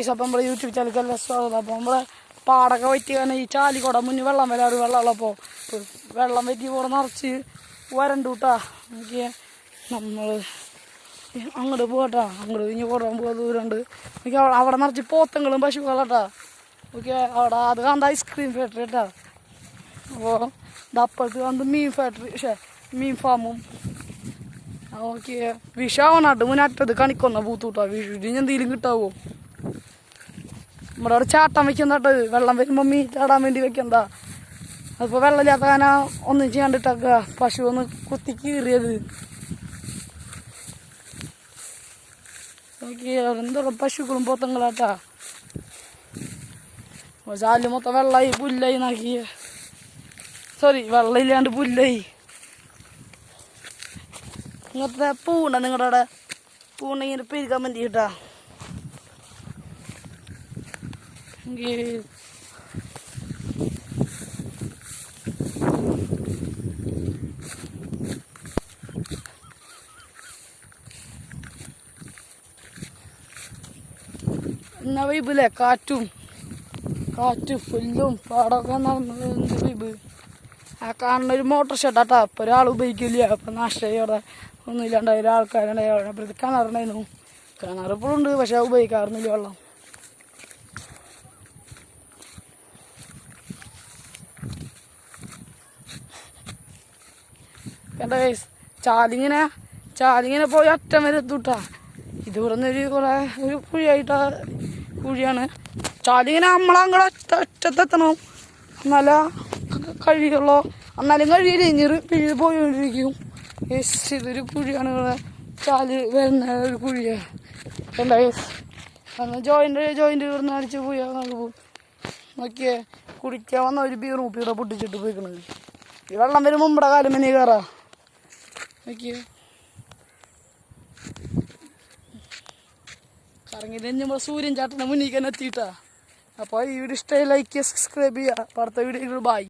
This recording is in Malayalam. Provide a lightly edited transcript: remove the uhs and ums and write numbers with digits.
ഗൈസ് അപ്പം നമ്മുടെ യൂട്യൂബ് ചാനലിൽ സ്വാഗതം. അപ്പോൾ നമ്മളെ പാടൊക്കെ വറ്റി കാരണം ഈ ചാലിക്കോടെ മുന്നിൽ വെള്ളം വരാറ് വെള്ളമുള്ളപ്പോൾ വെള്ളം വറ്റി കൂടെ നിറച്ച് വരണ്ടു കേട്ടാ. എനിക്ക് നമ്മൾ അങ്ങോട്ട് പോകട്ടാ, അങ്ങോട്ട് ഇനി പോകാൻ പോകാൻ ദൂരമുണ്ട്. എനിക്ക് അവിടെ നിറച്ച് പോത്തങ്ങളും പശുക്കളാട്ടാ. ഓക്കെ, അവിടെ അത് കണ്ട ഐസ്ക്രീം ഫാക്ടറി കേട്ടാ. അപ്പോൾ ഇതപ്പുറത്ത് കണ്ട് മീൻ ഫാക്ടറി, മീൻ ഫാമും. ഓക്കെ, വിഷാവനാട്ട് മുന്നറ്റത് കണിക്കൊന്ന പൂത്തൂട്ടാ. വിഷു ഇനി എന്തെങ്കിലും കിട്ടാവോ? നമ്മുടെ അവിടെ ചാട്ടം വെക്കുന്നട്ട് വെള്ളം വരുമ്പോൾ മീൻ ചാടാൻ വേണ്ടി വെക്കണ്ട. അതിപ്പോൾ വെള്ളമില്ലാത്ത കാന ഒന്നും ചെയ്യാണ്ടിട്ടൊക്കെ പശു ഒന്ന് കുത്തി കീറിയത്. ഓക്കെ, എന്തൊക്കെ പശുക്കളും പോത്തങ്ങളാട്ടാ. ചാല് മൊത്തം വെള്ളമായി പുല്ലായി നാക്കി. സോറി, വെള്ളമില്ലാണ്ട് പുല്ലായി. ഇങ്ങനത്തെ പൂണ്ട നിങ്ങളുടെ അവിടെ പൂണ്ട ഇങ്ങനെ പെരുക്കാൻ വേണ്ടി കേട്ടാ. എന്നാ വൈബില്ലേ, കാറ്റും പുല്ലും പാടൊക്കെ നടന്നത് എന്ത് വൈബ്. ആ കാണുന്ന ഒരു മോട്ടോർ ഷെഡാട്ടാ. ഇപ്പം ഒരാൾ ഉപയോഗിക്കില്ല. അപ്പം നഷ്ടമായി അവിടെ ഒന്നുമില്ലാണ്ടായി ആൾക്കാരുണ്ടായി. അപ്പോഴത്തെ കിണറുണ്ടായിരുന്നു. കിണർ ഇപ്പോഴും ഉണ്ട്, പക്ഷെ ഉപയോഗിക്കാറുന്നില്ല വെള്ളം. എന്താ വയസ്സ് ചാലിങ്ങനെ പോയി അറ്റം വരെ എത്തൂട്ടാ. ഇത് ഇവിടെ നിന്ന് ഒരു കുഴിയാണ്. ചാലിങ്ങനെ നമ്മളങ്ങടെ അറ്റത്തെത്തണം, എന്നാല കഴിയുള്ളൂ. എന്നാലും കഴിയില്ല, ഇനി പിഴി പോയിക്കൊണ്ടിരിക്കും. ഇതൊരു കുഴിയാണ്, ഇവിടെ ചാല് വരുന്ന ഒരു കുഴിയാണ്. എന്താ അന്ന് ജോയിൻ്റ് ഇവിടുന്ന് അടിച്ച് പോയി അങ്ങോട്ട് പോകും. നോക്കിയേ, കുടിക്കാൻ വന്ന ഒരു ബീർ മുപ്പിയുടെ പൊട്ടിച്ചിട്ട് പോയിക്കണത്. ഈ വെള്ളം വരുമ്പോൾ നമ്മുടെ കാലം പിന്നെ കയറാ. നോക്കിയേ, കറങ്ങി നമ്മുടെ സൂര്യൻ ചാട്ടൻ്റെ മുന്നിൽ തന്നെ എത്തിയിട്ടാ. അപ്പോൾ ഈ വീഡിയോ ഇഷ്ടമായി ലൈക്ക് ചെയ്യുക, സബ്സ്ക്രൈബ് ചെയ്യുക. അടുത്ത വീഡിയോ ബൈ.